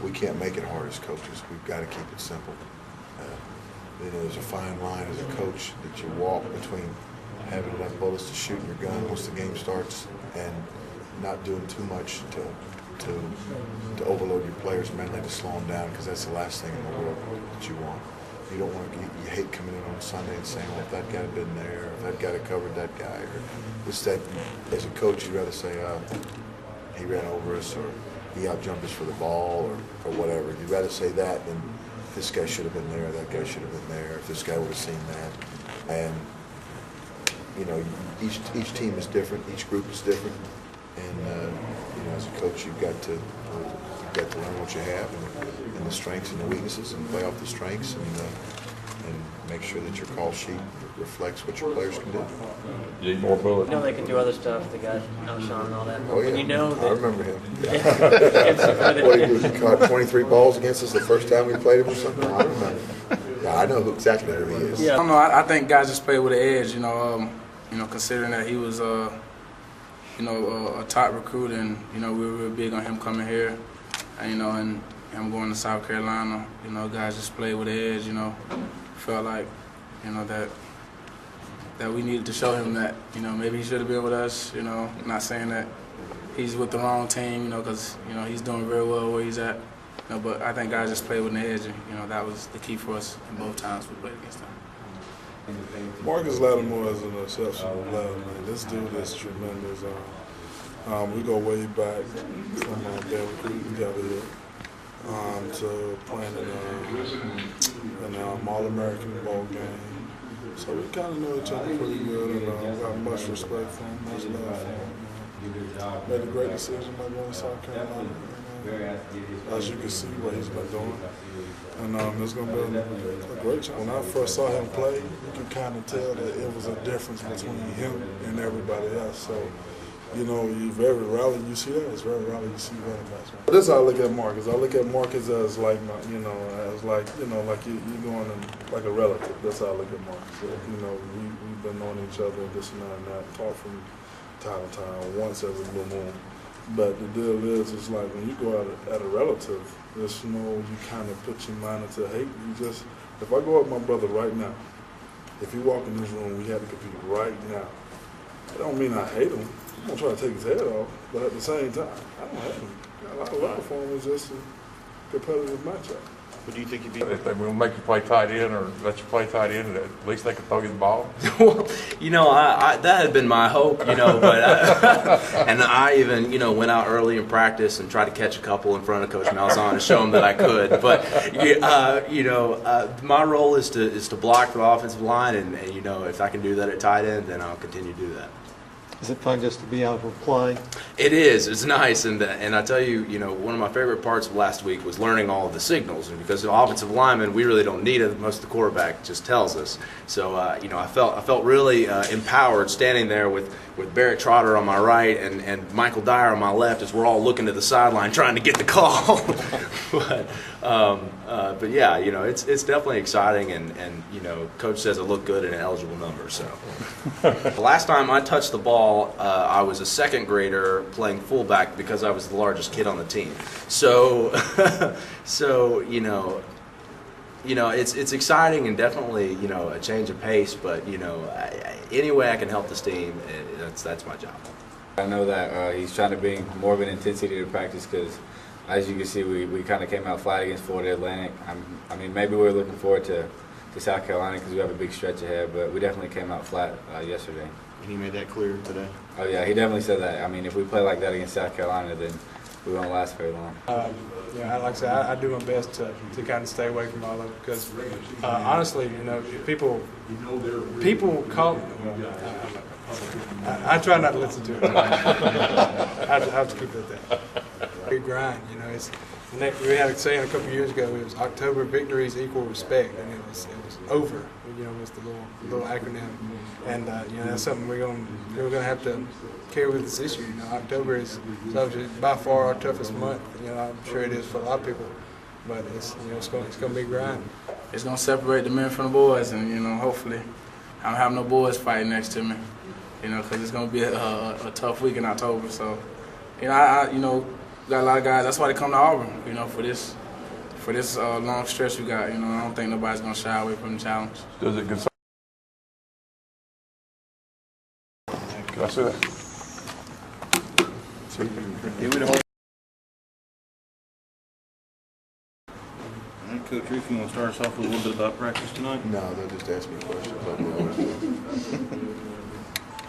we can't make it hard as coaches. We've got to keep it simple. There's a fine line as a coach that you walk between having enough bullets to shoot in your gun once the game starts and not doing too much to overload your players mentally, to slow them down, because that's the last thing in the world that you want. You don't want to. You hate coming in on Sunday and saying, "Well, if that guy had been there, or if that guy had covered that guy," or it's that. As a coach, you'd rather say, "He ran over us," or "He outjumped us for the ball," or whatever. You'd rather say that than this guy should have been there, that guy should have been there, if this guy would have seen that. And each team is different, each group is different, and as a coach, you've got to learn what you have and the strengths and the weaknesses, and play off the strengths, and make sure that your call sheet reflects what your players can do. You more bullets. They can do other stuff. They got Sean and all that. Oh, yeah. When I remember him. that, What did he do? He caught 23 balls against us the first time we played him or something? I remember. Yeah, I know exactly who he is. Yeah, I don't know. I think guys just play with the edge. Considering that he was a top recruit, and we were real big on him coming here, and him going to South Carolina. Guys just played with the edge. Felt like that we needed to show him that maybe he should have been with us. Not saying that he's with the wrong team. Because he's doing very well where he's at. But I think guys just played with the edge, and that was the key for us in both times we played against them. Marcus Lattimore is an exceptional player, man. This dude is tremendous. We go way back from being recruited together here to playing in an All-American bowl game. So we kind of know each other pretty good, and we have much respect for him, much love for him. Made a great decision by going to South Carolina. As you can see what he's been doing. And it's going to be a great chance. When I first saw him play, you could kind of tell that it was a difference between him and everybody else. So, you very rarely you see that. It's very rarely you see running backs. This is how I look at Marcus. I look at Marcus as like, like you're going in, like a relative. That's how I look at Marcus. We've been knowing each other, this and that, talk from time to time, once every blue moon. But the deal is, it's like when you go at a relative, just you kind of put your mind into hate. If I go up with my brother right now, if he walk in this room, we had to compete right now. It don't mean I hate him. I'm gonna try to take his head off, but at the same time, I don't hate him. A lot of love for him. It's just a competitive matchup. What do you think you'd be? If they will make you play tight end or let you play tight end, at least they can throw you the ball. Well, that had been my hope, but and I even, went out early in practice and tried to catch a couple in front of Coach Malzahn to show him that I could. But my role is to block the offensive line, and if I can do that at tight end, then I'll continue to do that. Is it fun just to be able to play? It is. It's nice, and I tell you, one of my favorite parts of last week was learning all of the signals, and because the offensive lineman, we really don't need it. Most of the quarterback just tells us. So, I felt really empowered standing there with Barrett Trotter on my right and Michael Dyer on my left as we're all looking to the sideline trying to get the call. But yeah, it's definitely exciting, and Coach says I look good in an eligible number. So, the last time I touched the ball, I was a second grader playing fullback because I was the largest kid on the team. So, it's exciting and definitely a change of pace. But any way I can help this team, that's my job. I know that he's trying to bring more of an intensity to practice because, as you can see, we kind of came out flat against Florida Atlantic. Maybe we're looking forward to South Carolina because we have a big stretch ahead, but we definitely came out flat yesterday. And he made that clear today? Oh, yeah, he definitely said that. If we play like that against South Carolina, then we won't last very long. Like I said, I do my best to kind of stay away from all of it because, honestly, people call. I try not to listen to it. I have to keep it at that. We grind, we had a saying a couple of years ago. It was October victories equal respect, and it was over. Was the little acronym, and that's something we're gonna have to carry with this issue. October is by far our toughest month. I'm sure it is for a lot of people, but it's gonna be a grind. It's gonna separate the men from the boys, and hopefully I don't have no boys fighting next to me. Because it's gonna be a tough week in October. So, We got a lot of guys. That's why they come to Auburn. You know, for this long stretch we got. You know, I don't think nobody's gonna shy away from the challenge. Does it concern? Can I say that? All right, Coach Reef, you want to start us off with a little bit about practice tonight? No, they'll just ask me questions like they always do.